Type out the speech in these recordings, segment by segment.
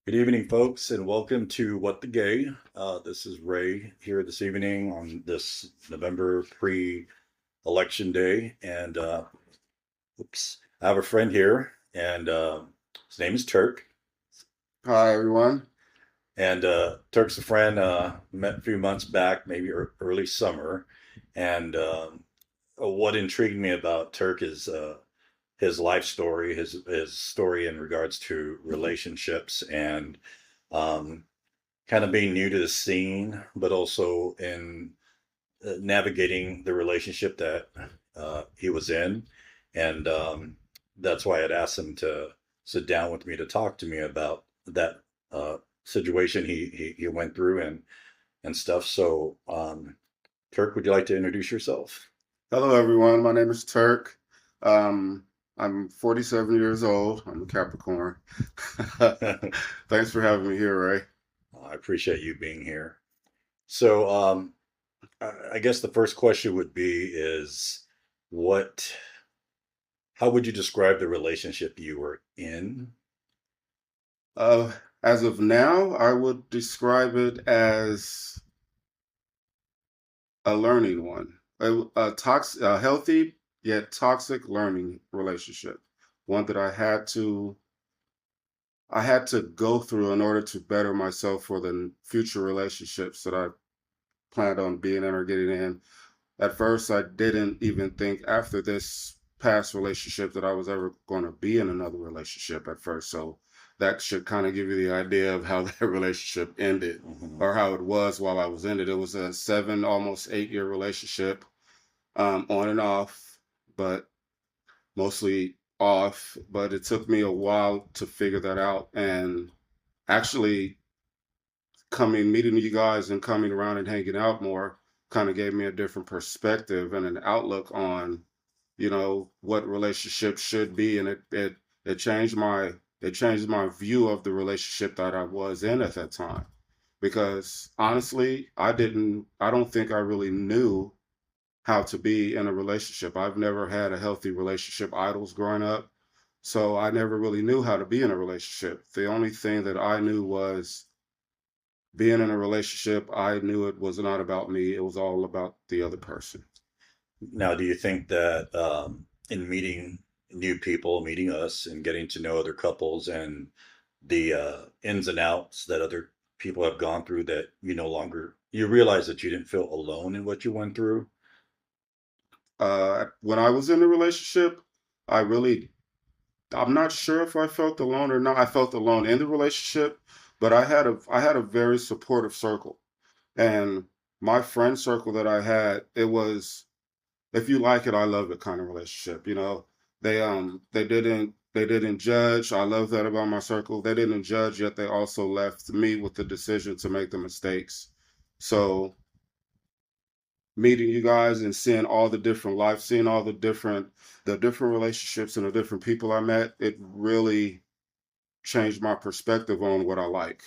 Good evening, folks, and welcome to What the Gay. This is Ray here this evening on this November pre-election day, and I have a friend here, and his name is Turk, Hi, everyone. and Turk's a friend met a few months back, maybe early summer, and what intrigued me about Turk is his life story, his story in regards to relationships and. Um, Kind of being new to the scene, but also in navigating the relationship that he was in. And that's why I'd asked him to sit down with me to talk to me about that situation he went through and stuff. So, Kirk, would you like to introduce yourself? Hello, everyone. My name is Turk. Um, I'm 47 years old. I'm a Capricorn. I Thanks for having me here, Ray. appreciate you being here. So, I guess the first question would be is what how would you describe the relationship you were in? Uh, as of now, I would describe it as a learning one, a healthy yet toxic learning relationship. One that I had to go through in order to better myself for the future relationships that I planned on being in or getting in. At first, I didn't even think after this past relationship that I was ever going to be in another relationship at first. So that should kind of give you the idea of how that relationship ended Mhm. or how it was while I was in it. It was a 7, almost 8 year relationship, on and off, but mostly off. But it took me a while to figure that out. And actually, meeting you guys and coming around and hanging out more kind of gave me a different perspective and an outlook on what relationships should be, and it changed my view of the relationship that I was in at that time, because honestly I don't think I really knew how to be in a relationship. I've never had a healthy relationship idols growing up, so I never really knew how to be in a relationship. The only thing that I knew was being in a relationship. I knew it was not about me, it was all about the other person. Now, do you think that in meeting new people, meeting us, and getting to know other couples and the ins and outs that other people have gone through, that you realize that you didn't feel alone in what you went through? When I was in a relationship, I really, I'm not sure if I felt alone or not. I felt alone in the relationship, but I had a very supportive circle. And my friend circle that I had, it was, if you like it, I love it kind of relationship. They didn't judge. I love that about my circle. They didn't judge, yet they also left me with the decision to make the mistakes. So meeting you guys and seeing all the different life, seeing all the different relationships and the different people I met, it really changed my perspective on what I like.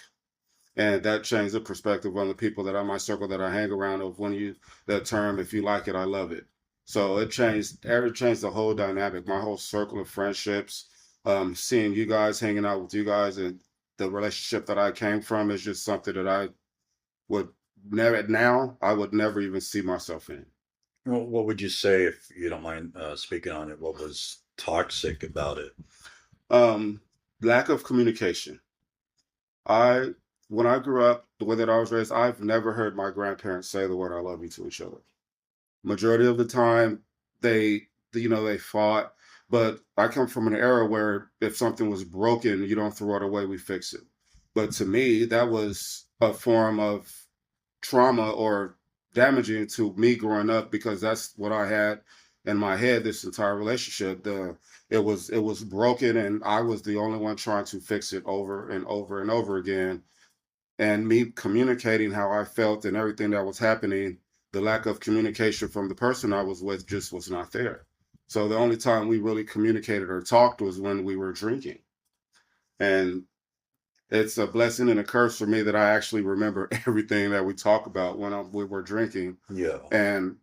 And that changed the perspective on the people that are my circle that I hang around of, when you that term, if you like it, I love it. So it changed the whole dynamic, my whole circle of friendships. Seeing you guys, hanging out with you guys, and the relationship that I came from is just something that would I would never even see myself in. Well, what would you say, if you don't mind speaking on it? What was toxic about it? Um, Lack of communication. I When I grew up, the way that I was raised, I've never heard my grandparents say the word "I love you" to each other. Majority of the time, they fought. But I come from an era where if something was broken, you don't throw it away, we fix it. But to me, that was a form of trauma or damaging to me growing up, because that's what I had in my head this entire relationship. It was broken, and I was the only one trying to fix it over and over and over again. And me communicating how I felt and everything that was happening, the lack of communication from the person I was with just was not there. So the only time we really communicated or talked was when we were drinking. And it's a blessing and a curse for me that I actually remember everything that we talk about when we were drinking. Yeah. And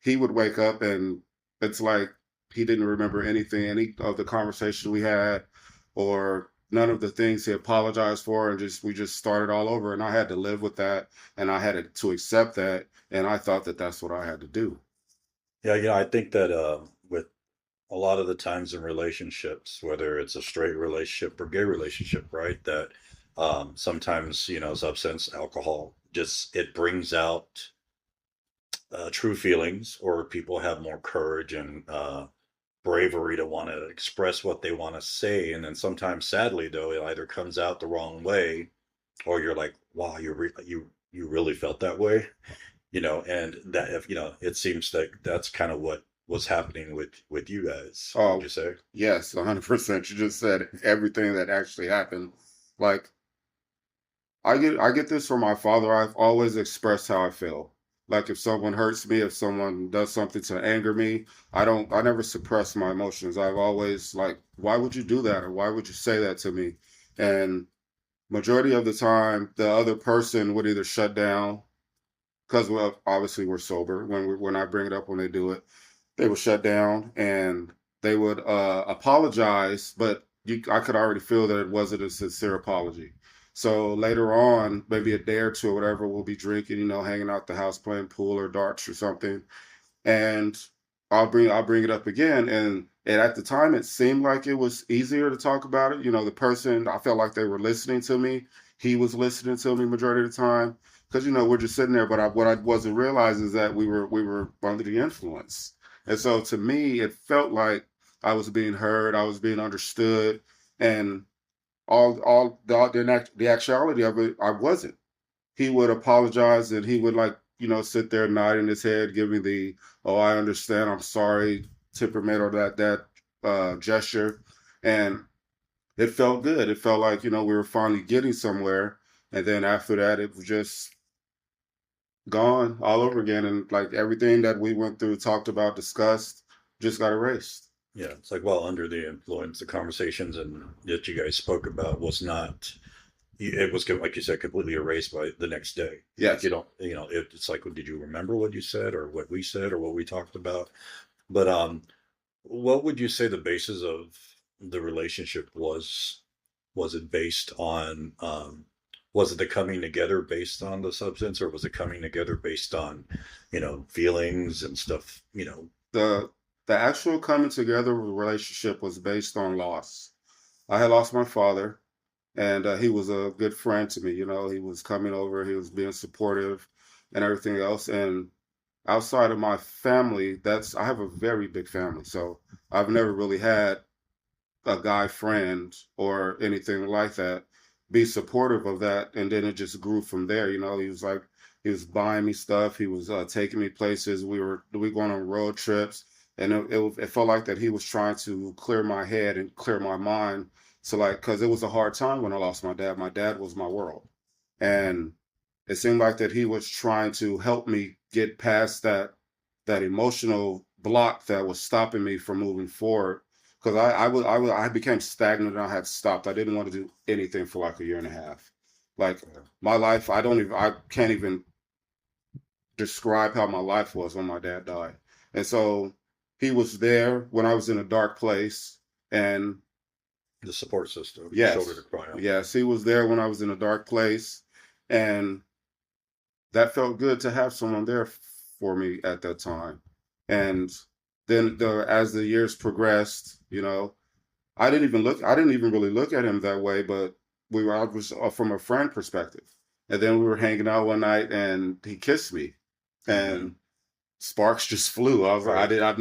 he would wake up and it's like he didn't remember anything, any of the conversation we had, or none of the things he apologized for, and just we just started all over, and I had to live with that, and I had to accept that, and I thought that that's what I had to do. Yeah, I think that with a lot of the times in relationships, whether it's a straight relationship or gay relationship, right, that sometimes, substance, alcohol, just it brings out true feelings, or people have more courage and bravery to want to express what they want to say. And then sometimes, sadly, though, it either comes out the wrong way, or you're like, wow, you really felt that way, and that, if it seems like that's kind of what was happening with you guys, would Oh, you say? yes, 100%. You just said everything that actually happened. Like I get this from my father. I've always expressed how I feel. Like if someone hurts me, if someone does something to anger me, I never suppress my emotions. I've always like, why would you do that? Or why would you say that to me? And majority of the time, the other person would either shut down because well, obviously we're sober when I bring it up when they do it, they would shut down and they would apologize, but I could already feel that it wasn't a sincere apology. So later on, maybe a day or two or whatever, we'll be drinking, hanging out the house playing pool or darts or something, and I'll bring it up again, and at the time it seemed like it was easier to talk about it. The person, I felt like they were listening to me. He was listening to me majority of the time because we're just sitting there. But what I wasn't realizing is that we were under the influence, and so to me it felt like I was being heard, I was being understood, and the actuality of it, I wasn't. He would apologize and he would like sit there nodding his head, giving the "oh, I understand, I'm sorry" temperament, or that gesture, and it felt good. It felt like we were finally getting somewhere, and then after that it was just gone all over again, and like everything that we went through, talked about, discussed, just got erased. Yeah, it's like, well, under the influence, the conversations and that you guys spoke about was not. It was, like you said, completely erased by the next day. Like, Yes. it's like, did you remember what you said, or what we said, or what we talked about? But what would you say the basis of the relationship was? Was it based on was it the coming together based on the substance, or was it coming together based on, feelings and stuff, The the actual coming together relationship was based on loss. I had lost my father, and he was a good friend to me. He was coming over, he was being supportive, and everything else. And outside of my family, I have a very big family, so I've never really had a guy friend or anything like that be supportive of that. And then it just grew from there. He was buying me stuff, he was taking me places, we going on road trips, and it felt like that he was trying to clear my head and clear my mind. So like, because it was a hard time when I lost my dad was my world, and it seemed like that he was trying to help me get past that emotional block that was stopping me from moving forward, because I became stagnant and I had stopped. I didn't want to do anything for like a year and a half. Like my life, I can't even describe how my life was when my dad died. And so he was there when I was in a dark place. And the support system, shoulder to yes, cry on? yes, he was there when I was in a dark place. And that felt good to have someone there for me at that time. And then as the years progressed, I didn't even really look at him that way, but I was from a friend perspective. And then we were hanging out one night and he kissed me, Mm-hmm. and sparks just flew. I was like, Right. I've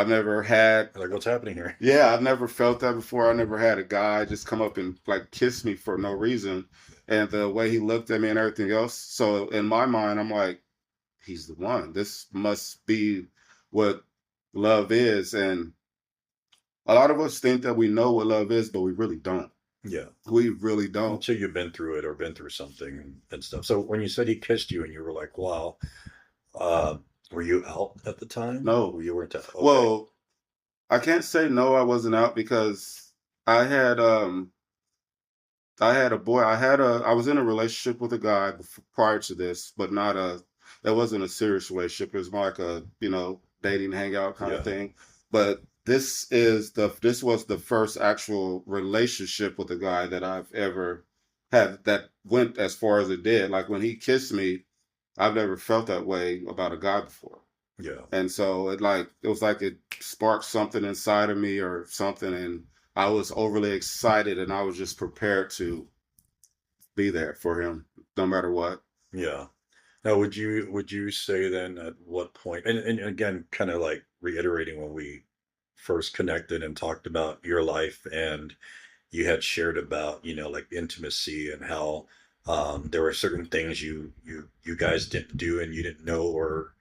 never had, Like, what's happening here? yeah, I've never felt that before. I never had a guy just come up and like kiss me for no reason. And the way he looked at me and everything else. So in my mind, I'm like, he's the one. This must be what love is. And a lot of us think that we know what love is, but we really don't. Yeah. We really don't. Until you've been through it or been through something and stuff. So when you said he kissed you and you were like, wow, uh, were you out at the time? No. Or you weren't out? Okay. Well, I can't say no, I wasn't out because I had um I was in a relationship with a guy prior to this, but not that wasn't a serious relationship. It was more like a, dating hangout kind of Yeah. thing. But this was the first actual relationship with a guy that I've ever had that went as far as it did. Like when he kissed me, I've never felt that way about a guy before. Yeah. And so it was like it sparked something inside of me or something, and I was overly excited, and I was just prepared to be there for him no matter what. Yeah. Now, would you say then at what point, and again, kind of like reiterating when we first connected and talked about your life, and you had shared about, like intimacy and how there were certain things you guys didn't do and you didn't know or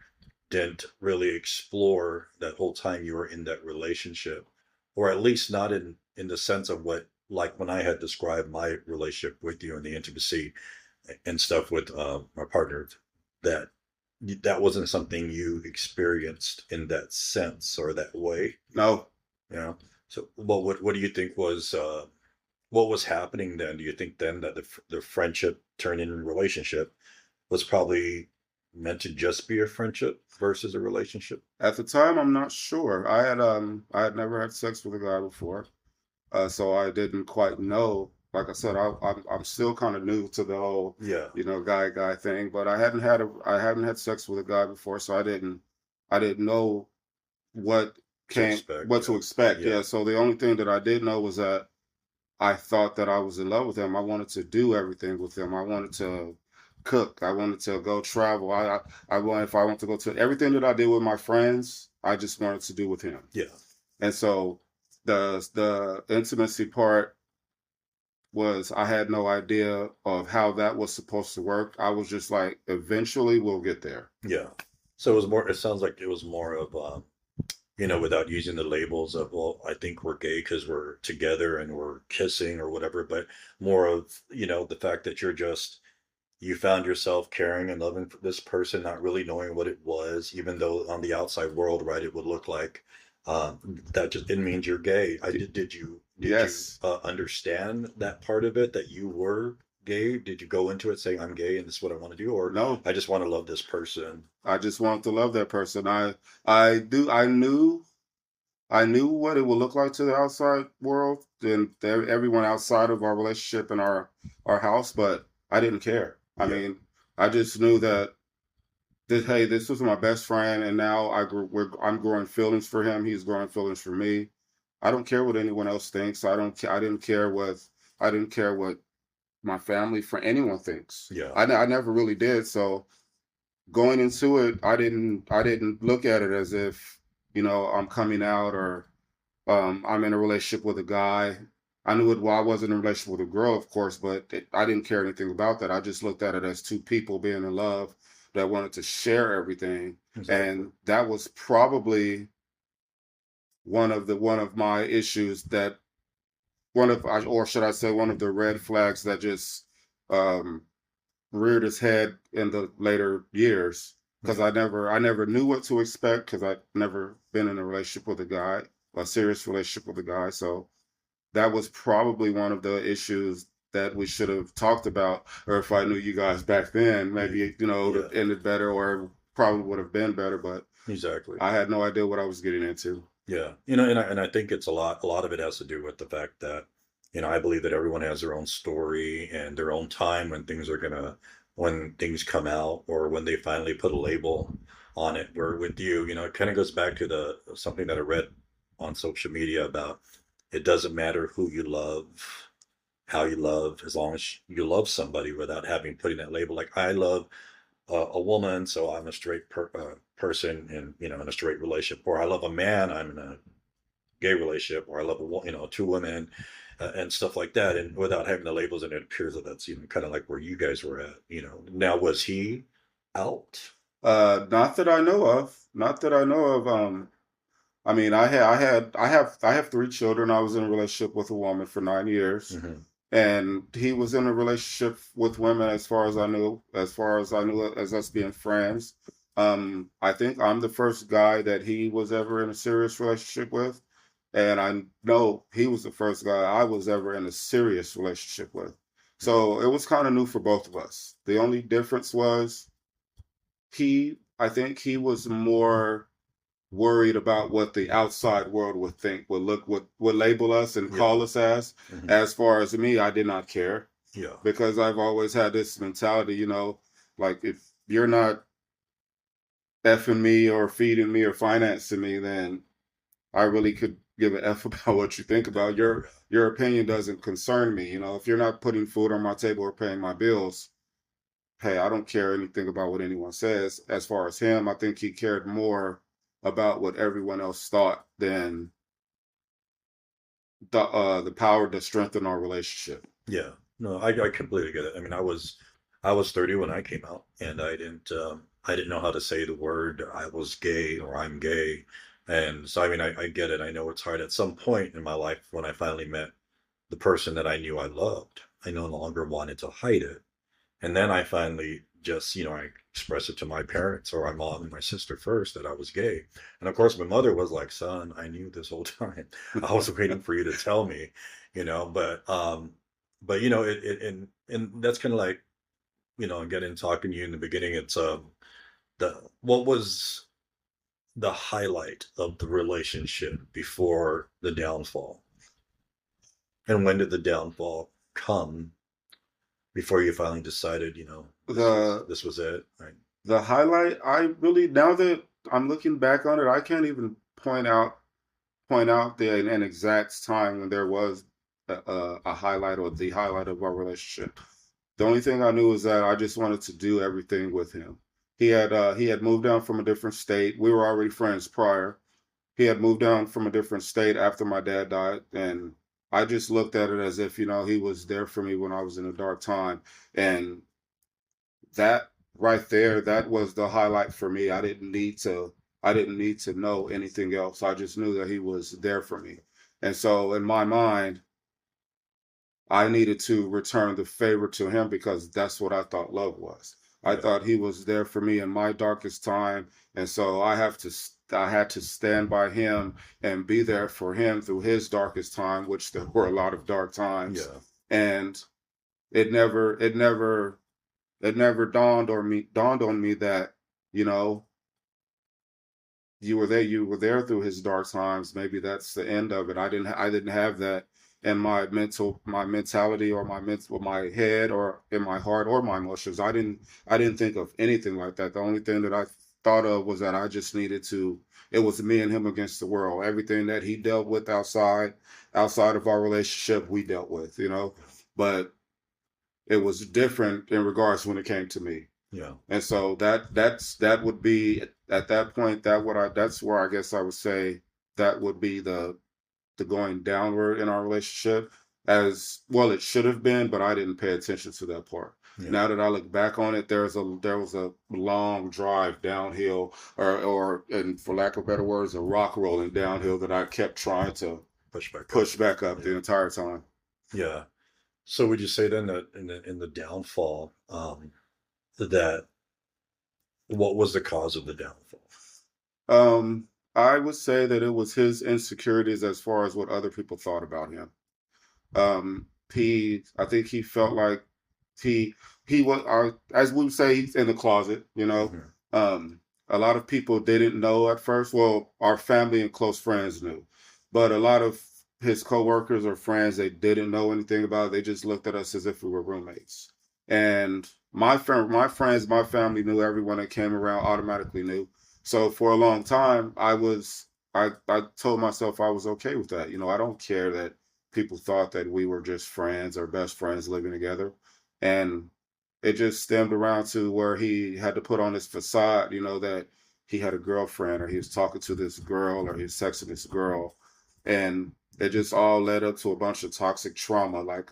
didn't really explore that whole time you were in that relationship, or at least not in the sense of what, like when I had described my relationship with you and the intimacy and stuff with my partner, that that wasn't something you experienced in that sense or that way. No, So what do you think was what was happening then? Do you think then that the friendship turned into a relationship was probably meant to just be a friendship versus a relationship? at the time I'm not sure. I had never had sex with a guy before. So I didn't quite know. Like I said, I'm still kind of new to the whole, Yeah, guy thing. But I hadn't had sex with a guy before, so I didn't know what to expect. what to Yeah, expect. yeah, Yeah. So the only thing that I did know was that I thought that I was in love with him. I wanted to do everything with him. I wanted to cook. I wanted to go travel. I wanted if I want to go to everything that I did with my friends. I just wanted to do with him. yeah, And so the intimacy part was I had no idea of how that was supposed to work. I was just like, eventually we'll get there. yeah. So it was more. It sounds like it was more of without using the labels of, well, I think we're gay because we're together and we're kissing or whatever, but more of, the fact that you found yourself caring and loving for this person, not really knowing what it was, even though on the outside world, right, it would look like that just didn't mean you're gay. Did you Yes, understand that part of it, that you were gay? Did you go into it saying I'm gay and this is what I want to do, or no, I just want to love this person? I just wanted to love that person. I knew what it would look like to the outside world and everyone outside of our relationship and our house, but I didn't care. I Yeah, mean, I just knew that hey, this was my best friend, and now I'm growing feelings for him. He's growing feelings for me. I don't care what anyone else thinks. I didn't care what my family, for anyone thinks. yeah, I never really did. So going into it, I didn't look at it as if I'm coming out or I'm in a relationship with a guy. I knew it. Well, I wasn't in a relationship with a girl, of course, but I didn't care anything about that. I just looked at it as two people being in love that wanted to share everything, exactly. and that was probably one of my issues that or should I say, one of the red flags that just um, reared its head in the later years because Yeah, I never knew what to expect because I'd never been in a relationship with a guy, a serious relationship with a guy. So that was probably one of the issues that we should have talked about. Or if I knew you guys back then, yeah, maybe it would yeah, have ended better or probably would have been better. But exactly. I had no idea what I was getting into. Yeah, and I think it's a lot of it has to do with the fact that, I believe that everyone has their own story and their own time when things come out or when they finally put a label on it. Where with you, it kind of goes back to the something that I read on social media about it doesn't matter who you love, how you love, as long as you love somebody without having putting that label. Like I love a woman, so I'm a straight person in a straight relationship, or I love a man, I'm in a gay relationship, or I love two women, and stuff like that, and without having the labels, and it appears that that's kind of like where you guys were at. Now was he out? Not that I know of. Not that I know of. I mean, I have three children. I was in a relationship with a woman for 9 years, Hmm. and he was in a relationship with women as far as I knew, as us being friends. I think I'm the first guy that he was ever in a serious relationship with, and I know he was the first guy I was ever in a serious relationship with. So it was kind of new for both of us. The only difference was I think he was more worried about what the outside world would think, would label us and Yeah. call us as. Hmm. As far as me, I did not care Yeah. because I've always had this mentality, like if you're not effing me or feeding me or financing me, then I really could give a f about what you think about. Your opinion doesn't concern me. If you're not putting food on my table or paying my bills, hey, I don't care anything about what anyone says. As far as him, I think he cared more about what everyone else thought than the power to strengthen our relationship. Yeah, no, I completely get it. I mean, I was 30 when I came out, and I didn't know how to say the word I was gay or I'm gay, and so I mean I get it. I know it's hard. At some point in my life, when I finally met the person that I knew I loved, I no longer wanted to hide it, and then I finally just I expressed it to my parents or my mom and my sister first that I was gay, and of course my mother was like, "Son, I knew this whole time. I was waiting for you to tell me." But and that's kind of like again talking to you in the beginning. It's the what was the highlight of the relationship before the downfall, and when did the downfall come before you finally decided this was the this was it, right? the highlight, I really, now that I'm looking back on it, I can't even point out an exact time when there was a highlight or the highlight of our relationship. The only thing I knew is that I just wanted to do everything with him. He had moved down from a different state. We were already friends prior. He had moved down from a different state after my dad died, and I just looked at it as if he was there for me when I was in a dark time, and that right there, that was the highlight for me. I didn't need to know anything else. I just knew that he was there for me. And so in my mind, I needed to return the favor to him because that's what I thought love was. I Yeah, thought he was there for me in my darkest time, and so I had to stand by him and be there for him through his darkest time, which there were a lot of dark times. yeah, And it never it never it never dawned on me that, you know, you were there through his dark times. Maybe that's the end of it. I didn't have that in my mentality or my head or in my heart or my emotions. I didn't think of anything like that. The only thing that I thought of was that I just needed to it was me and him against the world. Everything that he dealt with outside of our relationship, we dealt with. But it was different in regards when it came to me. yeah, And so that would be at that point that's where I guess I would say that would be the going downward in our relationship. As well it should have been, but I didn't pay attention to that part. yeah. Now that I look back on it, there was a long drive downhill, or and for lack of better words, a rock rolling downhill that I kept trying to Push back up. push back up Yeah, the entire time. yeah. So would you say then that in the downfall, that what was the cause of the downfall? Um, I would say that it was his insecurities as far as what other people thought about him. I think he felt like he he was, as we would say, he's in the closet. Hmm. A lot of people didn't know at first. Well, our family and close friends knew, but a lot of his coworkers or friends, they didn't know anything about it. They just looked at us as if we were roommates. And my friends, my family knew. Everyone that came around automatically knew. So for a long time, I told myself I was okay with that. I don't care that people thought that we were just friends or best friends living together. And it just stemmed around to where he had to put on this facade, that he had a girlfriend or he was talking to this girl or he was sexing this girl. And it just all led up to a bunch of toxic trauma. Like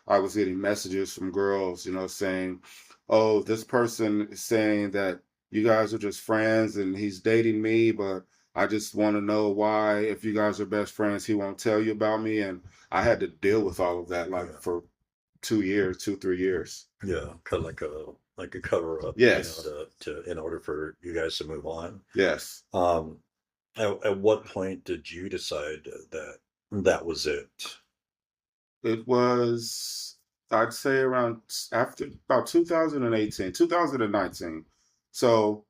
I was getting messages from girls, saying, oh, this person is saying that you guys are just friends and he's dating me, but I just want to know why, if you guys are best friends, he won't tell you about me. And I had to deal with all of that like Yeah, for 2 years, 3 years. yeah, kind of like a cover up, Yes. to in order for you guys to move on. Yes. Um, at what point did you decide that that was it? It was, I'd say around after about 2018, 2019. So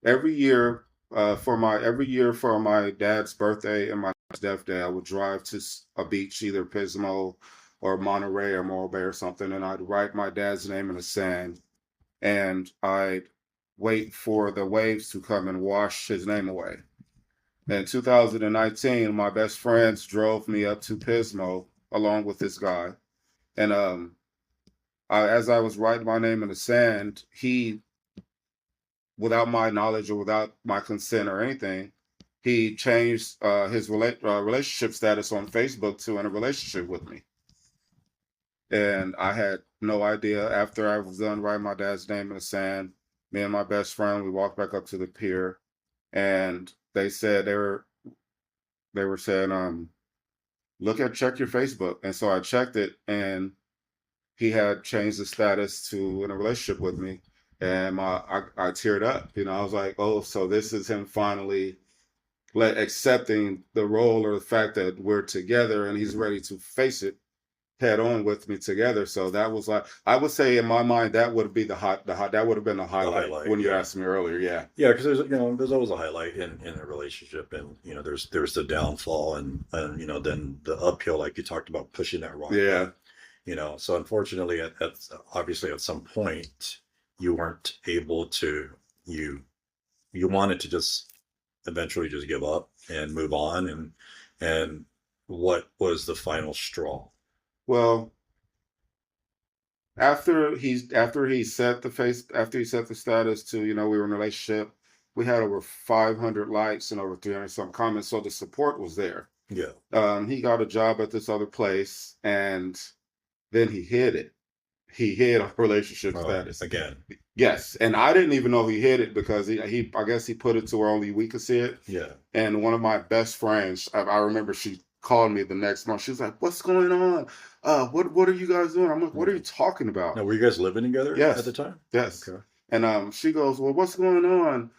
every year, For my every year for my dad's birthday and my death day, I would drive to a beach, either Pismo or Monterey or Morro Bay or something, and I'd write my dad's name in the sand, and I'd wait for the waves to come and wash his name away. In 2019, my best friends drove me up to Pismo along with this guy, and as I was writing my name in the sand, he, without my knowledge or without my consent or anything, he changed his relationship status on Facebook to in a relationship with me. And I had no idea. After I was done writing my dad's name in the sand, me and my best friend, we walked back up to the pier, and they were saying, check your Facebook. And so I checked it, and he had changed the status to in a relationship with me, and I teared up. I was like, oh, so this is him finally accepting the role or the fact that we're together, and he's ready to face it head on with me together. So that was like, I would say in my mind, that would be that would have been the The highlight highlight, when you yeah. asked me earlier. Yeah. Yeah, because there's always a highlight in a relationship, and there's the downfall, and then the uphill, like you talked about, pushing that rock Yeah. up. So unfortunately, obviously at some point you weren't able to, you wanted to just eventually just give up and move on, and what was the final straw? Well, after he set the status to, we were in a relationship, we had over 500 likes and over 300 some comments, so the support was there. Yeah. He got a job at this other place, and then he hid it. He hid our relationship status Again. Yes, and I didn't even know he hid it because he I guess he put it to where only we could see it. Yeah. And one of my best friends, I remember she called me the next month. She was like, "What's going on? What are you guys doing?" I'm like, "What are you talking about?" Now, were you guys living together at the Yes, time? yes. Okay. And she goes, "Well, what's going on?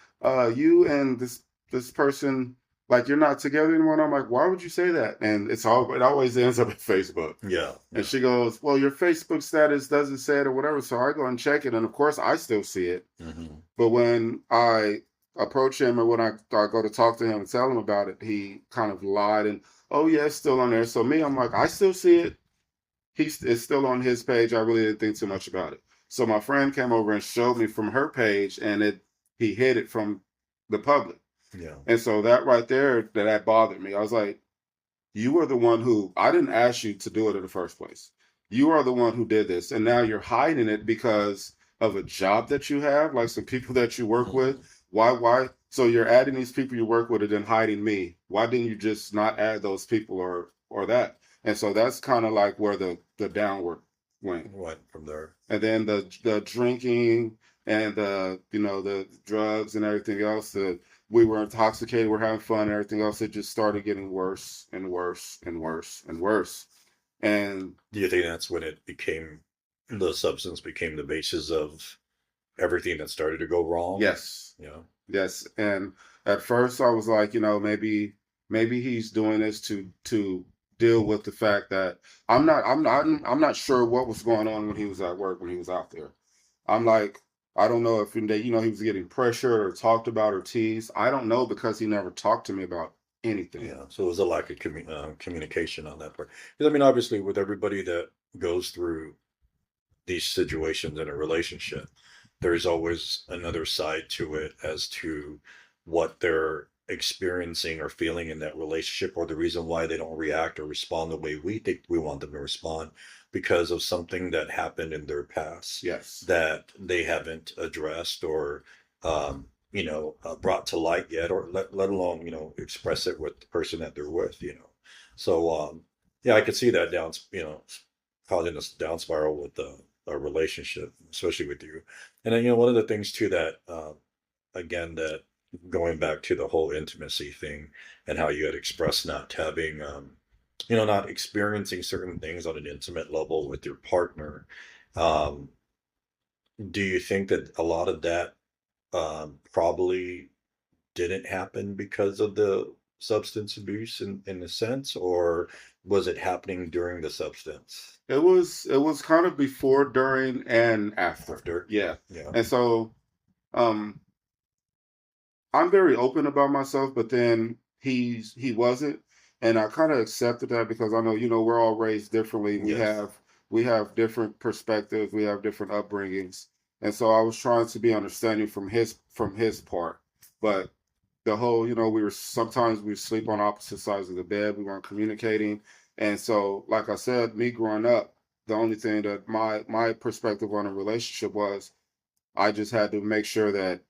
You and this person, like, you're not together anymore." And I'm like, "Why would you say that?" And it always ends up at Facebook. Yeah. And she goes, "Well, your Facebook status doesn't say it or whatever." So I go and check it, and of course I still see it. Mm-hmm. But when I approach him, or when I go to talk to him and tell him about it, he kind of lied and, "Oh yeah, it's still on there." So me, I'm like, I still see it. It's still on his page. I really didn't think too much about it. So my friend came over and showed me from her page, and he hid it from the public. Yeah. And so that right there, that bothered me. I was like, you are the one who, I didn't ask you to do it in the first place. You are the one who did this. And now you're hiding it because of a job that you have, like some people that you work with. Why? So you're adding these people you work with and then hiding me. Why didn't you just not add those people or that? And so that's kind of like where the downward went. Went from there. And then the drinking and the drugs and everything else, we were intoxicated, we're having fun and everything else, it just started getting worse and worse and worse and worse. And Do you think that's when the substance became the basis of everything that started to go wrong? yes, Yeah. yes. And at first I was like, maybe he's doing this to deal with the fact that I'm not sure what was going on when he was at work, when he was out there. I'm like, I don't know if he was getting pressured or talked about or teased. I don't know, because he never talked to me about anything. Yeah. So it was a lack of communication on that part. Because I mean, obviously, with everybody that goes through these situations in a relationship, there's always another side to it as to what they're experiencing or feeling in that relationship, or the reason why they don't react or respond the way we think we want them to respond, because of something that happened in their past Yes. that they haven't addressed or brought to light yet, or let alone express it with the person that they're with. So yeah, I could see that causing this down spiral with a relationship, especially with you. And then, one of the things too that, again, that going back to the whole intimacy thing and how you had expressed not having, not experiencing certain things on an intimate level with your partner. Um, do you think that a lot of that probably didn't happen because of the substance abuse in a sense, or was it happening during the substance? It was kind of before, during, and after. After? Yeah. Yeah. And so um I'm very open about myself, but then he wasn't, and I kind of accepted that because I know, we're all raised differently. Yes. We have different perspectives, we have different upbringings, and so I was trying to be understanding from his part. But the whole, we were sometimes we sleep on opposite sides of the bed. We weren't communicating, and so like I said, me growing up, the only thing that my perspective on a relationship was I just had to make sure that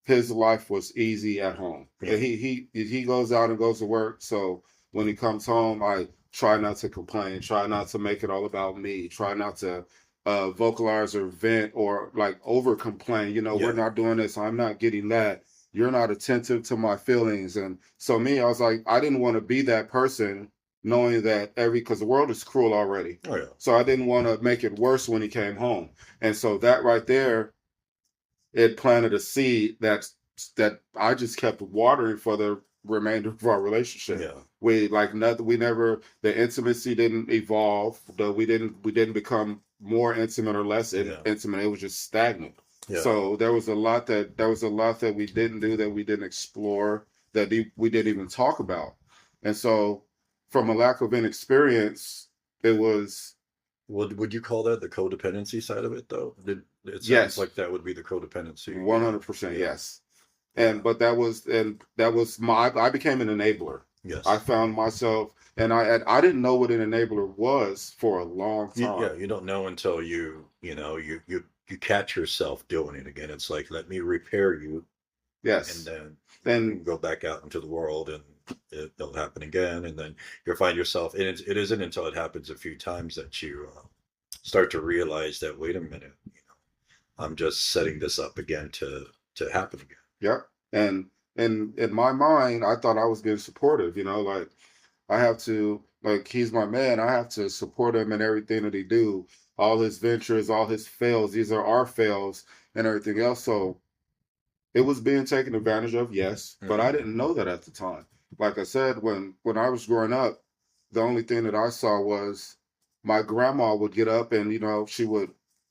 his life was easy at home. Yeah. He goes out and goes to work. So when he comes home, I try not to complain, try not to make it all about me, try not to vocalize or vent or like over complain. We're Yeah. not doing this. I'm not getting that. You're not attentive to my feelings. And so me, I was like, I didn't want to be that person knowing that because the world is cruel already. Oh yeah. So I didn't want to make it worse when he came home. And so that right there, it planted a seed that I just kept watering for the remainder of our relationship. Yeah. We like nothing. We never the intimacy didn't evolve. We didn't become more intimate or less Yeah. intimate. It was just stagnant. Yeah. So there was a lot that we didn't do, that we didn't explore, that we didn't even talk about. And so from a lack of inexperience, it was Would you call that the codependency side of it though? It sounds yes, like that would be the codependency. 100% Yeah. yes. Yeah. And that was my I became an enabler. I Yes. found myself, and I didn't know what an enabler was for a long Yeah. time. You don't know until you catch yourself doing it again. It's like, let me repair you, and Yes. then you can And go back out into the world, and it'll happen again, and then you'll find yourself. And it isn't until it happens a few times that you start to realize that, wait a minute, I'm just setting this up again to happen again. yeah. And in my mind, I thought I was being supportive, like I have to, like, he's my man. I have to support him in everything that he do, all his ventures, all his fails. These are our fails and everything else. So it was being taken advantage of, yes, but I Mm-hmm. didn't know that at the time. Like I said, when I was growing up, the only thing that I saw was my grandma would get up and she would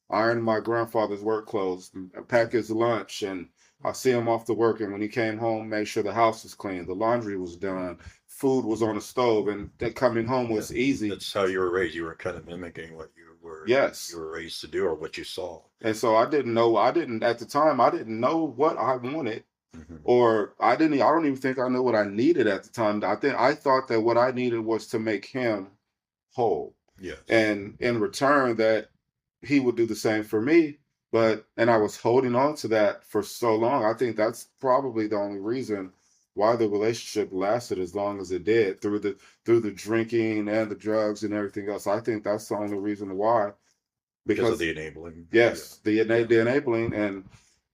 iron my grandfather's work clothes, and pack his lunch, and I see him off to work. And when he came home, make sure the house was clean, the laundry was done, food was on the stove, and that coming home Yeah, was easy. that's how you were raised. You were kind of mimicking what you Yes. were raised to do, or what you saw. And so at the time, I didn't know what I wanted. Hmm. Or I don't even think I knew what I needed at the time. I thought that what I needed was to make him whole, Yes. and in return that he would do the same for me. And I was holding on to that for so long. I think that's probably the only reason why the relationship lasted as long as it did, through the drinking and the drugs and everything else. I think that's the only reason why. Because of Because the enabling. Yeah. yes, Yeah. the enabling. And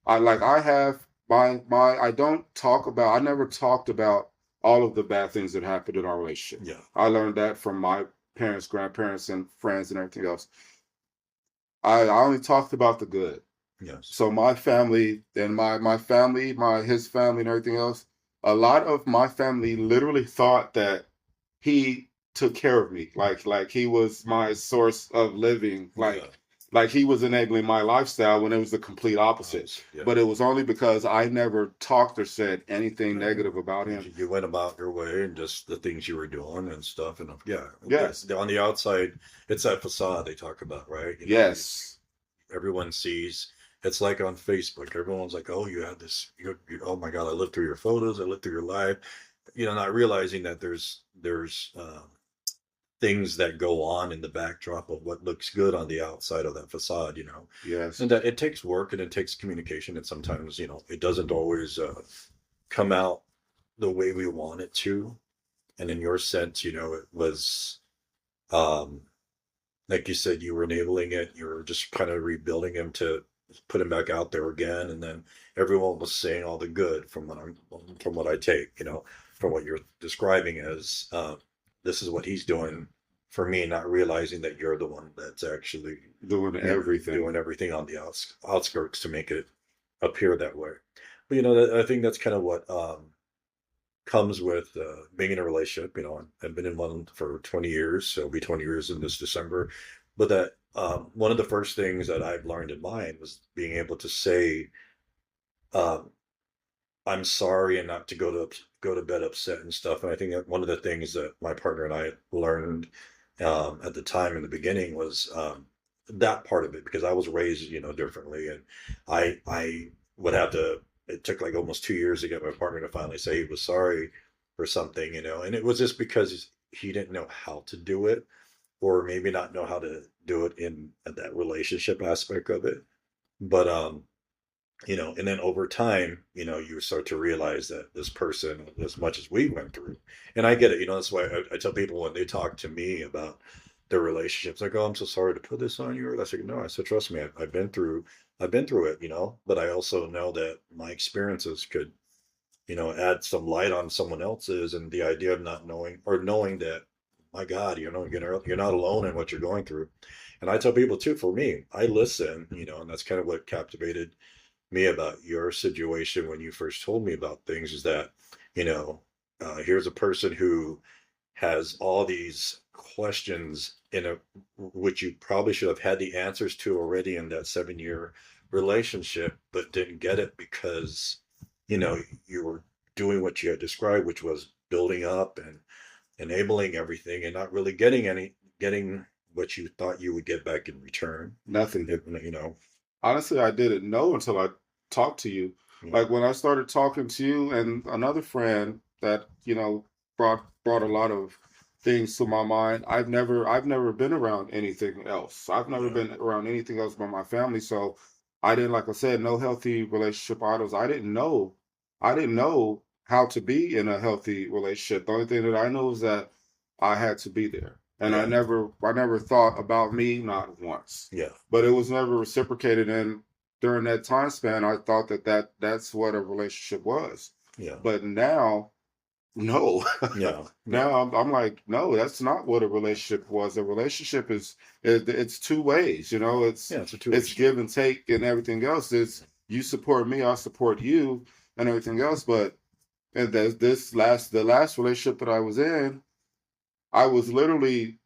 I have my I never talked about all of the bad things that happened in our relationship. Yeah. I learned that from my parents, grandparents, and friends and everything else. I only talked about the good. Yes. So my family and my family, his family and everything else, a lot of my family literally thought that he took care of me, like he was my source of living, Yeah. like he was enabling my lifestyle, when it was the complete opposite. Yeah. But it was only because I never talked or said anything No. negative about him. You went about your way, and just the things you were doing and stuff. And yeah, Yes. on the outside, it's that facade they talk about, right? Yes. Everyone sees. It's like on Facebook. Everyone's like, "Oh, you had this. Oh my God, I lived through your photos. I lived through your life." Not realizing that there's things that go on in the backdrop of what looks good on the outside of that facade. Yes. And that it takes work, and it takes communication, and sometimes it doesn't always come out the way we want it to. And in your sense, it was, um, like you said, you were enabling it. You were just kind of rebuilding him to put him back out there again. And then everyone was saying all the good from what I take, from what you're describing as, this is what he's doing for me, not realizing that you're the one that's actually Doing everything. doing everything on the outskirts to make it appear that way. But I think that's kind of what comes with being in a relationship. I've been in one for 20 years, so it'll be 20 years in this December. But that one of the first things that I've learned in mine was being able to say, um, I'm sorry and not to go to bed upset and stuff. And I think that one of the things that my partner and I learned at the time in the beginning was that part of it because I was raised, differently, and I would have to. It took like almost 2 years to get my partner to finally say he was sorry for something, and it was just because he didn't know how to do it, or maybe not know how to do it in that relationship aspect of it. But and then over time, you start to realize that this person, as much as we went through, and I get it, that's why I tell people when they talk to me about their relationships, like, oh, I'm so sorry to put this on you. Or that's like, no, I said, trust me, I've been through it, but I also know that my experiences could, add some light on someone else's, and the idea of not knowing or knowing that, my God, you're not alone in what you're going through. And I tell people too, for me, I listen, and that's kind of what captivated me about your situation when you first told me about things is that, you know, here's a person who has all these questions which you probably should have had the answers to already in that 7 year relationship, but didn't get it because, you were doing what you had described, which was building up and enabling everything and not really getting what you thought you would get back in return. Nothing. You know, Honestly, I didn't know until I talked to you. yeah, Like when I started talking to you and another friend that, brought a lot of things to my mind. I've never been around anything else. I've never yeah, been around anything else but my family. So I didn't, like I said, no healthy relationship idols. I didn't know how to be in a healthy relationship. The only thing that I know is that I had to be there. And I yeah, never thought about me, not once, yeah, but it was never reciprocated. And during that time span, I thought that's what a relationship was. yeah. But now, no. Yeah, yeah, Now I'm like, no, that's not what a relationship was. A relationship it's two ways. yeah. It's a two-way It's street. give and take and everything else. It's you support me, I support you, and everything else. But and the last relationship that I was in, I was literally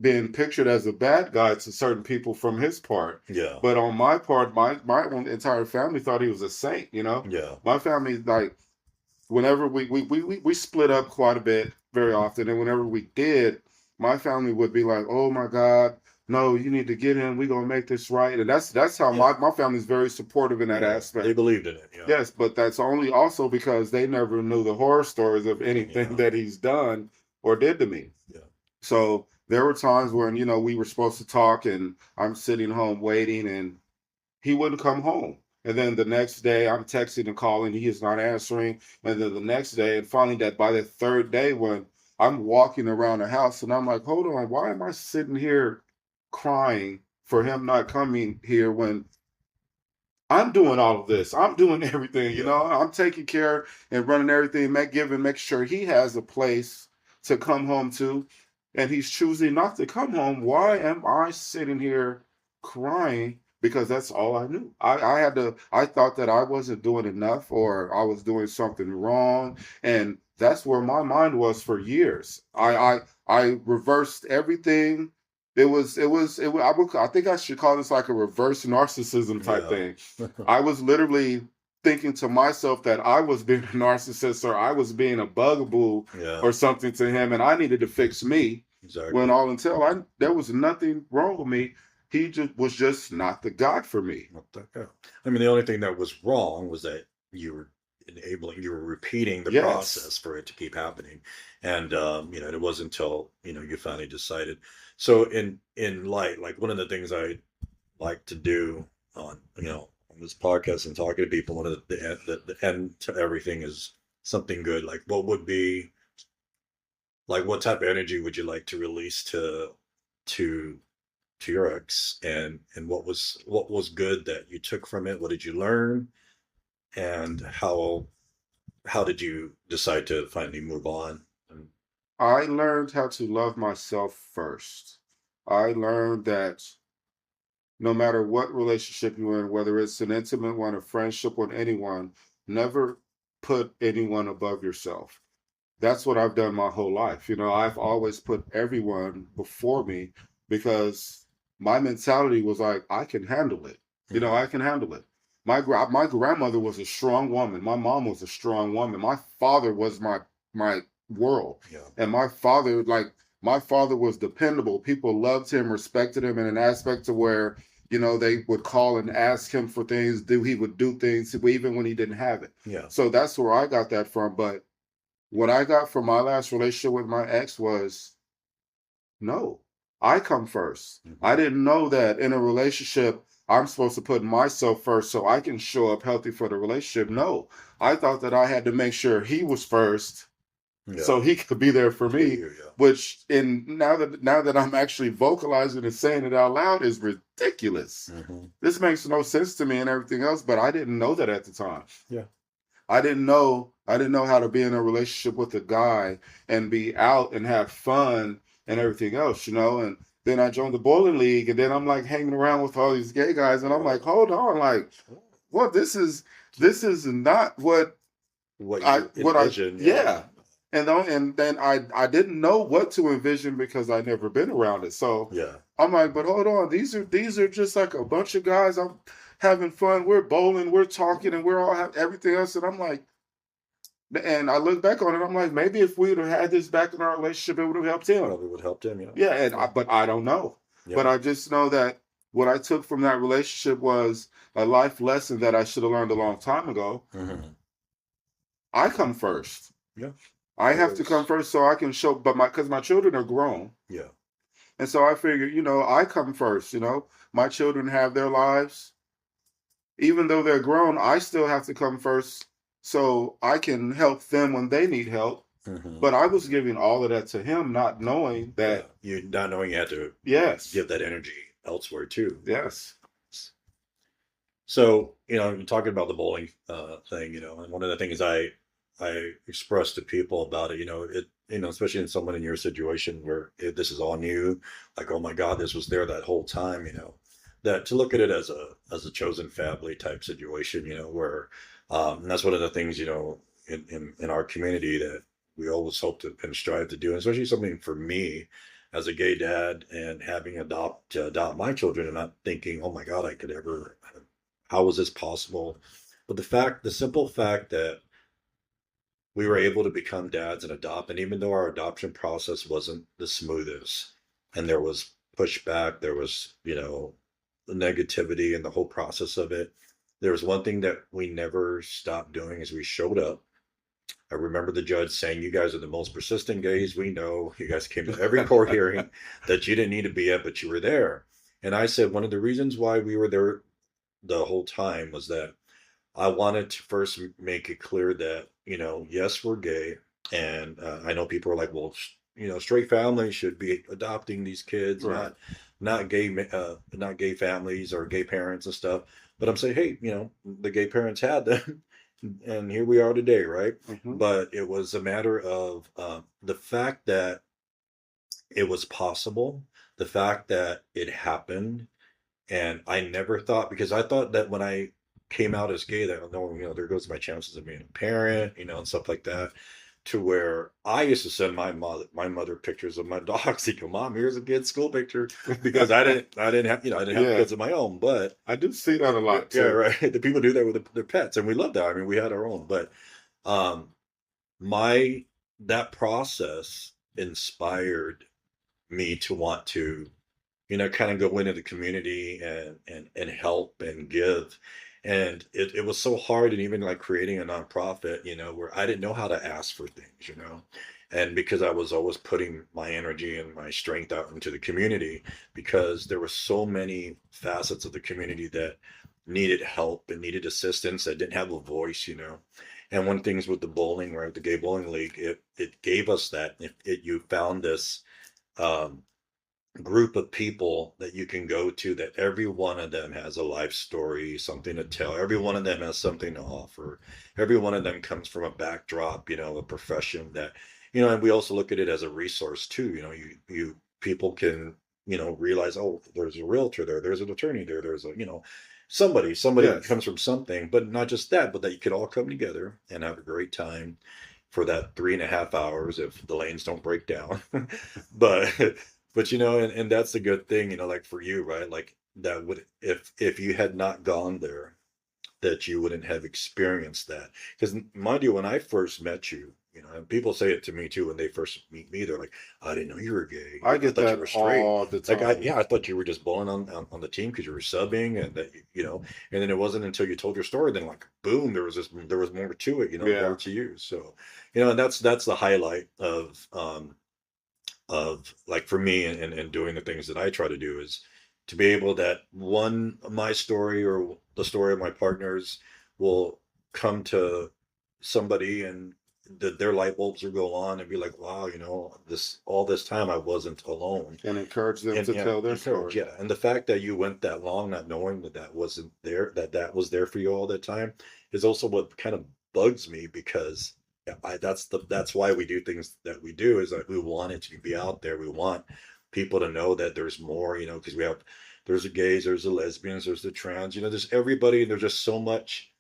being pictured as a bad guy to certain people from his part. Yeah, But on my part, my own entire family thought he was a saint. yeah, My family, like, whenever we split up quite a bit very often. And whenever we did, my family would be like, oh my God, no, you need to get in. We're gonna make this right. And that's how yeah, my family is very supportive in that yeah. They aspect. believed in it. Yeah, Yes, but that's only also because they never knew the horror stories of anything yeah, that he's done or did to me. yeah, So there were times when, we were supposed to talk and I'm sitting home waiting and he wouldn't come home. And then the next day I'm texting and calling, he is not answering. And then the next day, and finally that by the third day when I'm walking around the house and I'm like, hold on, why am I sitting here crying for him not coming here when I'm doing all of this. I'm doing everything, yeah, I'm taking care and running everything, make sure he has a place to come home to. And he's choosing not to come home. Why yeah, am I sitting here crying? Because that's all I knew. I thought that I wasn't doing enough or I was doing something wrong. And that's where my mind was for years. yeah, I reversed everything. I think I should call this like a reverse narcissism type yeah, thing. I was literally thinking to myself that I was being a narcissist or I was being a bugaboo yeah. or something to him, and I needed to fix me. When Exactly. all until I there was nothing wrong with me. He just was just not the God for me. What the hell? I mean, the only thing that was wrong was that you were repeating the Yes. process for it to keep happening, and it wasn't until you finally decided. So in light, like one of the things I like to do on this podcast and talking to people, one of the end to everything is something good. Like what type of energy would you like to release to your ex, and what was good that you took from it? What did you learn, and how did you decide to finally move on? And, I learned how to love myself first. I learned that no matter what relationship you're in, whether it's an intimate one, a friendship with anyone, never put anyone above yourself. That's what I've done my whole life. I've always put everyone before me because my mentality was like, I can handle it. I mhm, can handle it. my grandmother was a strong woman. My mom was a strong woman. My father was my world, Yeah. and my father was dependable. People loved him, respected him in an aspect to where they would call and ask him for things. He would do things even when he didn't have it. Yeah. So that's where I got that from. But what I got from my last relationship with my ex was no, I come first. I Mm-hmm. didn't know that in a relationship, I'm supposed to put myself first so I can show up healthy for the relationship. No, I thought that I had to make sure he was first Yeah. so he could be there for For me. you. Yeah. Which, now that I'm actually vocalizing and saying it out loud, is ridiculous. Mm-hmm. This makes no sense to me and everything else, but I didn't know that at the time. Yeah. I didn't know how to be in a relationship with a guy and be out and have fun and everything else. And then I joined the bowling league, and then I'm like hanging around with all these gay guys, and I'm Right. like, hold on, like, what? This is not what What I you what I envision. Yeah. yeah. And then I didn't know what to envision because I'd never been around it. So Yeah. I'm like, but hold on, these are just like a bunch of guys. I'm having fun. We're bowling, we're talking, and we're all have everything else. And I'm like, and I look back on it, I'm like, maybe if we would have had this back in our relationship, it would have helped him. Probably would help him. Yeah. Yeah, Yeah. but I don't know. Yeah. But I just know that what I took from that relationship was a life lesson that I should have learned a long time ago. Mm-hmm. I come first. Yeah. I It have to come was. first so I can show, but because my children are grown. Yeah. And so I figured, I come first. My children have their lives. Even though they're grown, I still have to come first so I can help them when they need help. Mm-hmm. But I was giving all of that to him, not knowing Yeah. that, You not knowing you had to yes, give that energy elsewhere too. yes, So, talking about the bowling thing, and one of the things I express to people about it, especially in someone in your situation where this is all new, like, oh my God, this was there that whole time, that to look at it as a chosen family type situation, where and that's one of the things, in our community that we always hope to and strive to do, and especially something for me as a gay dad and having to adopt my children and not thinking, oh my God, I could ever, how was this possible? But the simple fact that we were able to become dads and adopt, and even though our adoption process wasn't the smoothest, and there was pushback, there was, the negativity and the whole process of it, there was one thing that we never stopped doing is we showed up. I remember the judge saying, "You guys are the most persistent gays we know. You guys came to every court hearing that you didn't need to be at, but you were there." And I said, one of the reasons why we were there the whole time was that I wanted to first make it clear that, yes, we're gay. And I know people are like, well, straight families should be adopting these kids, right. not gay families or gay parents and stuff. But I'm saying, hey, the gay parents had them, and here we are today, right? Hmm. But it was a matter of the fact that it was possible, the fact that it happened, and I never thought, because I thought that when I came out as gay, that, no, there goes my chances of being a parent, and stuff like that. To where I used to send my mother pictures of my dogs. He'd go, "Mom, here's a kid's school picture," because I didn't have, I didn't have Yeah, kids of my own. But I do see that a yeah, lot yeah, too. right. The people do that with their pets, and we love that. I mean, we had our own, but um, my that process inspired me to want to, kind of go into the community and help and give. And it was so hard, and even like creating a nonprofit, where I didn't know how to ask for things, and because I was always putting my energy and my strength out into the community, because there were so many facets of the community that needed help and needed assistance that didn't have a voice, And one thing is with the bowling, right, the gay bowling league, it gave us that. You found this um, group of people that you can go to, that every one of them has a life story, something to tell. Every one of them has something to offer. Every one of them comes from a backdrop, a profession that, and we also look at it as a resource too. You people can, realize, oh, there's a realtor there, there's an attorney there, there's a, somebody Yes. comes from something, but not just that, but that you could all come together and have a great time for that 3.5 hours if the lanes don't break down. but and that's a good thing, like for you, right? Like that would, if you had not gone there, that you wouldn't have experienced that. Because mind you, when I first met you, and people say it to me too when they first meet me, they're like, "I didn't know you were gay. I I get thought you that were straight." all the Like, time. I thought you were just balling on the team because you were subbing, and that, and then it wasn't until you told your story, then like, boom, there was more to it, more Yeah. to you. So, and that's the highlight of like for me and doing the things that I try to do is to be able that one my story or the story of my partners will come to somebody and their light bulbs will go on and be like, wow, this all this time I wasn't alone. And encourage them And to tell their encourage, story. yeah. And the fact that you went that long not knowing that wasn't there, that was there for you all the time, is also what kind of bugs me because yeah, that's why we do things that we do, is that we want it to be out there. We want people to know that there's more, because there's the gays, there's the lesbians, there's the trans, there's everybody. There's just so much.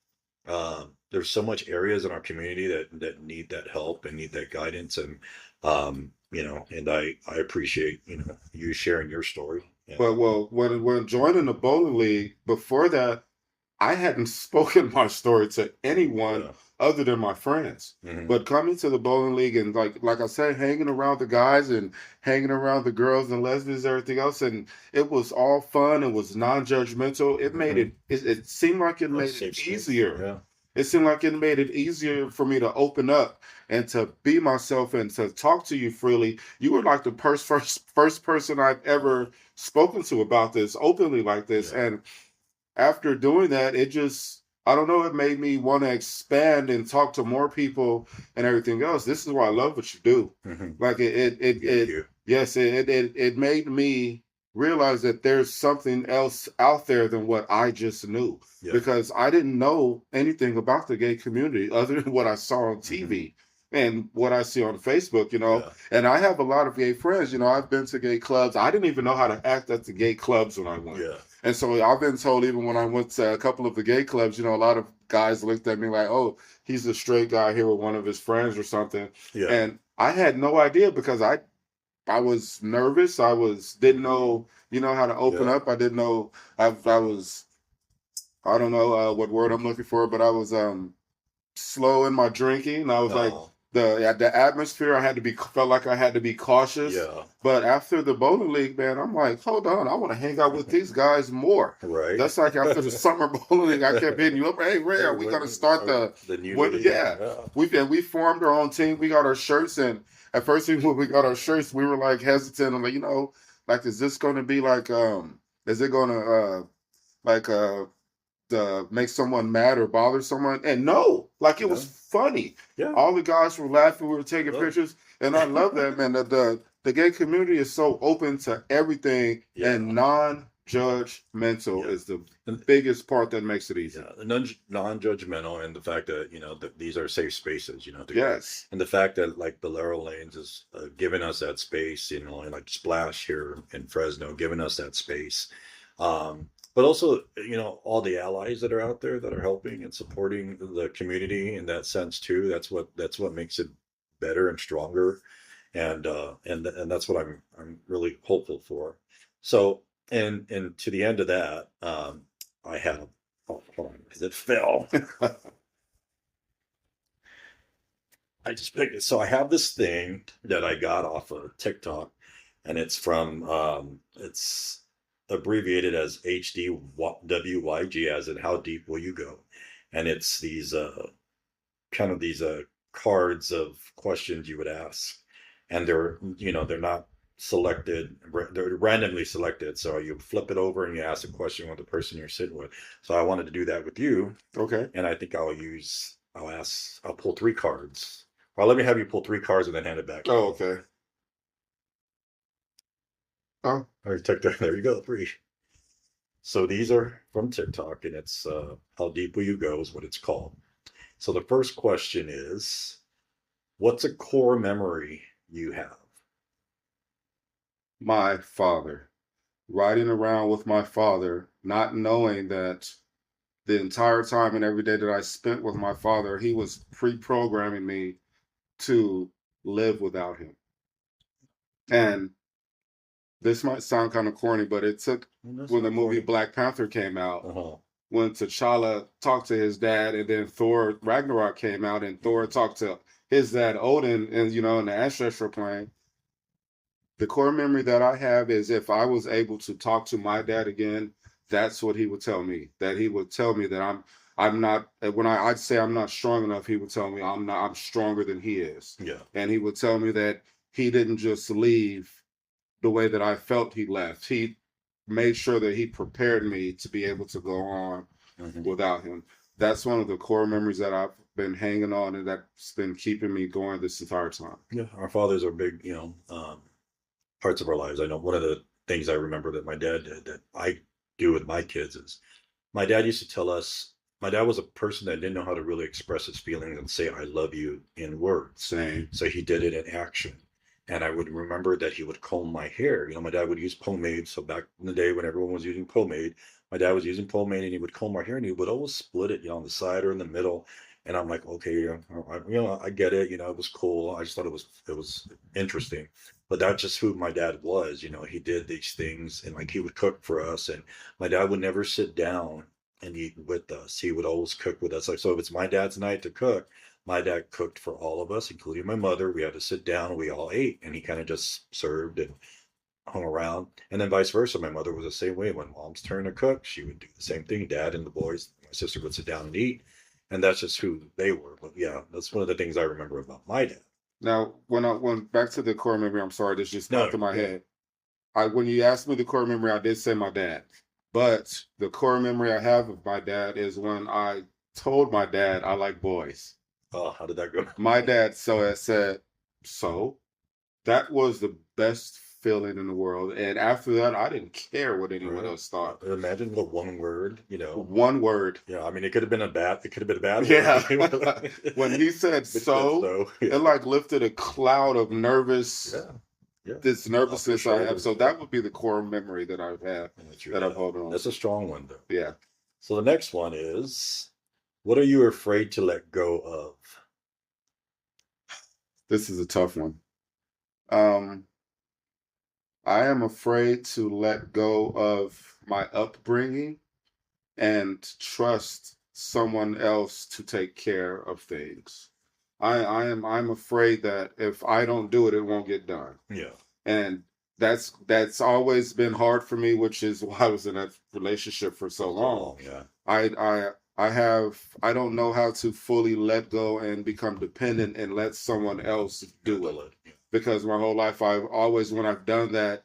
There's so much areas in our community that need that help and need that guidance, and I appreciate you sharing your story. But well, when joining the bowling league, before that, I hadn't spoken my story to anyone Yeah. other than my friends. Hmm. But coming to the bowling league and like I said, hanging around the guys and hanging around the girls and lesbians, and everything else, and it was all fun. It was non-judgmental. It made Hmm. it seemed like it A made safe it space. easier. Yeah. It seemed like it made it easier for me to open up and to be myself and to talk to you freely. You were like the first person I've ever spoken to about this openly like this, Yeah. and after doing that, it just, I don't know, it made me want to expand and talk to more people and everything else. This is why I love what you do. Hmm. Like Thank you. yes, it made me realize that there's something else out there than what I just knew, Yeah. because I didn't know anything about the gay community other than what I saw on Hmm. TV and what I see on Facebook. Yeah. And I have a lot of gay friends. I've been to gay clubs. I didn't even know how to act at the gay clubs when I went. Yeah. And so I've been told, even when I went to a couple of the gay clubs, a lot of guys looked at me like, oh, he's a straight guy here with one of his friends or something. Yeah. And I had no idea because I was nervous. Didn't know, how to open Yeah. up. I didn't know. I was, I don't know what word I'm looking for, but I was slow in my drinking. I was like, Oh. the atmosphere, I had to be, felt like I had to be cautious. Yeah. But after the bowling league, man, I'm like, hold on, I want to hang out with these guys more. Right. That's like after the summer bowling league, I kept hitting you up. Hey, Ray, Hey, are we gonna start the new what? league? Yeah, Yeah. we formed our own team. We got our shirts, and at first when we got our shirts, we were like hesitant. I'm like, like, is this going to be like, is it going to like make someone mad or bother someone? And no, like, it was No. funny. Yeah. All the guys were laughing. We were taking Love pictures, and I love that, man. The gay community is so open to everything Yeah. and non-judgmental Yeah. is the And biggest part that makes it easy. yeah, non-judgmental, and the fact that that these are safe spaces, Yes. and the fact that like the Laurel Lanes is giving us that space, and like Splash here in Fresno, giving us that space, but also all the allies that are out there that are helping and supporting the community in that sense too. That's what makes it better and stronger, and that's what I'm really hopeful for. So and to the end of that, I have. Oh, hold on, because it fell. I just picked it. So I have this thing that I got off of TikTok, and it's abbreviated as HDWYG, as in how deep will you go? And it's these kind of these cards of questions you would ask, and they're not selected, they're randomly selected, so you flip it over and you ask a question with the person you're sitting with. So I wanted to do that with you, Okay. and I think I'll pull three cards. Well, let me have you pull three cards and then hand it back to Oh, me. okay. Oh, All right, there you go, three. So these are from TikTok, and it's how deep will you go is what it's called. So the first question is, what's a core memory you have? my father. Riding around with my father, not knowing that the entire time and every day that I spent with my father, he was pre-programming me to live without him. And this might sound kind of corny, but it took Well, that's when the not movie corny. Black Panther came out, Uh-huh. when T'Challa talked to his dad, and then Thor Ragnarok came out, and Thor talked to his dad Odin, and in the ancestral plane. The core memory that I have is if I was able to talk to my dad again, that's what he would tell me. That he would tell me that I'm not when I'd say I'm not strong enough, he would tell me I'm stronger than he is. Yeah. And he would tell me that he didn't just leave the way that I felt he left. He made sure that he prepared me to be able to go on without him. That's one of the core memories that I've been hanging on, and that's been keeping me going this entire time. Yeah. Our fathers are big, parts of our lives. I know one of the things I remember that my dad did that I do with my kids is my dad used to tell us, my dad was a person that didn't know how to really express his feelings and say, I love you in words. Same. So he did it in action. And I would remember that he would comb my hair. My dad would use pomade. So back in the day when everyone was using pomade, my dad was using pomade and he would comb my hair and he would always split it, on the side or in the middle. And I'm like, okay, I get it. It was cool. I just thought it was interesting. But that's just who my dad was. He did these things and like he would cook for us. And my dad would never sit down and eat with us. He would always cook with us. Like, so if it's my dad's night to cook, my dad cooked for all of us, including my mother. We had to sit down, we all ate, and he kind of just served and hung around. And then vice versa. My mother was the same way. When mom's turn to cook, she would do the same thing. Dad and the boys, my sister would sit down and eat. And that's just who they were. But yeah, that's one of the things I remember about my dad. Now, when I went back to the core memory, I'm sorry, this just No, popped in my yeah. head. When you asked me the core memory, I did say my dad. But the core memory I have of my dad is when I told my dad I like boys. Oh, how did that go? My dad said, so that was the best feeling in the world. And after that, I didn't care what anyone else thought. Imagine the one word, One word. Yeah, I mean, it could have been a bad word. Yeah. When he said so, yeah. it like lifted a cloud of nervous, this nervousness I have. So that would be the core memory that I've had, that I've held on. That's a strong one, though. Yeah. So the next one is, what are you afraid to let go of? This is a tough one. I am afraid to let go of my upbringing and trust someone else to take care of things. I'm afraid that if I don't do it, it won't get done. Yeah. And that's always been hard for me, which is why I was in that relationship for so long. Yeah. I don't know how to fully let go and become dependent and let someone else do it. Because my whole life when I've done that,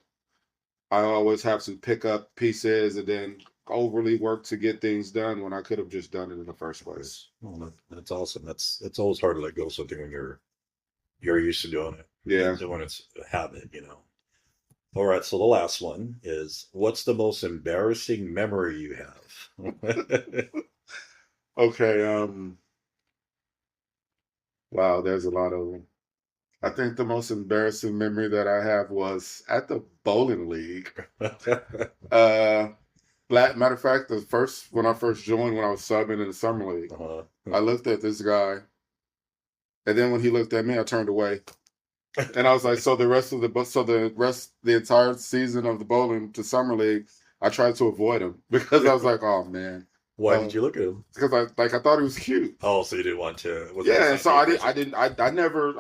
I always have to pick up pieces and then overly work to get things done when I could have just done it in the first place. Well, that's awesome. It's always hard to let go of something when you're used to doing it. Yeah. When it's a habit. All right, so the last one is, what's the most embarrassing memory you have? Okay, wow, there's a lot of them. I think the most embarrassing memory that I have was at the bowling league. Matter of fact, when I first joined, when I was subbing in the summer league, I looked at this guy, and then when he looked at me, I turned away, and I was like, the entire season of the bowling to summer league, I tried to avoid him because I was like, oh man. Why did you look at him? Because I thought he was cute. Oh, so you didn't want to? Yeah, so I never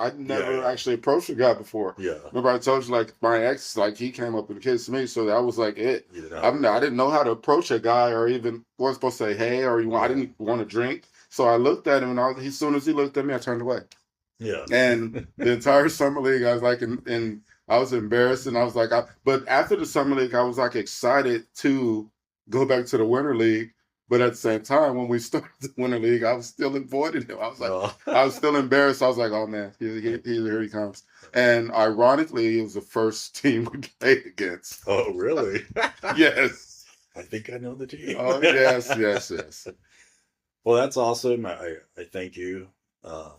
actually approached a guy before. Yeah. Remember I told you, like, my ex, like, he came up and kissed me, so that was like it. I didn't know how to approach a guy, or even wasn't supposed to say hey, or I didn't want to drink. So I looked at him, and as soon as he looked at me, I turned away. Yeah. And the entire summer league, I was like, and I was embarrassed, and I was like, but after the summer league, I was like excited to go back to the winter league. But at the same time, when we started the winter league, I was still avoiding him. I was like, I was still embarrassed. I was like, oh man, here he comes. And ironically, it was the first team we played against. Oh, really? Yes. I think I know the team. Oh, yes. Well, that's awesome. I thank you. And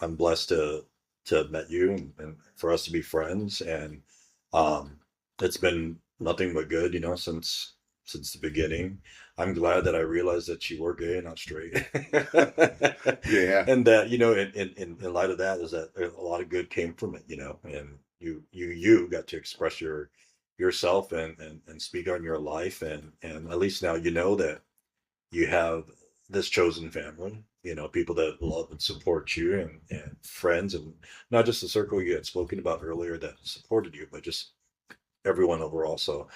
I'm blessed to have met you and for us to be friends. And it's been nothing but good, since the beginning. I'm glad that I realized that you were gay and not straight. Yeah. And that, in light of that, is that a lot of good came from it, and you got to express yourself and speak on your life. And at least now you know that you have this chosen family, people that love and support you, and friends, and not just the circle you had spoken about earlier that supported you, but just everyone overall. So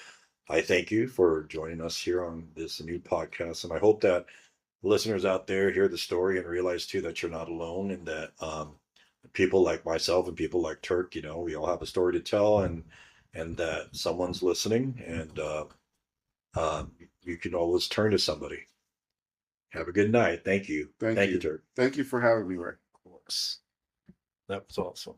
I thank you for joining us here on this new podcast. And I hope that listeners out there hear the story and realize too that you're not alone, and that people like myself and people like Turk, we all have a story to tell, and that someone's listening, and you can always turn to somebody. Have a good night. Thank you. Thank Thank you, you. Turk. Thank you for having me, Ray. Of course. That was awesome.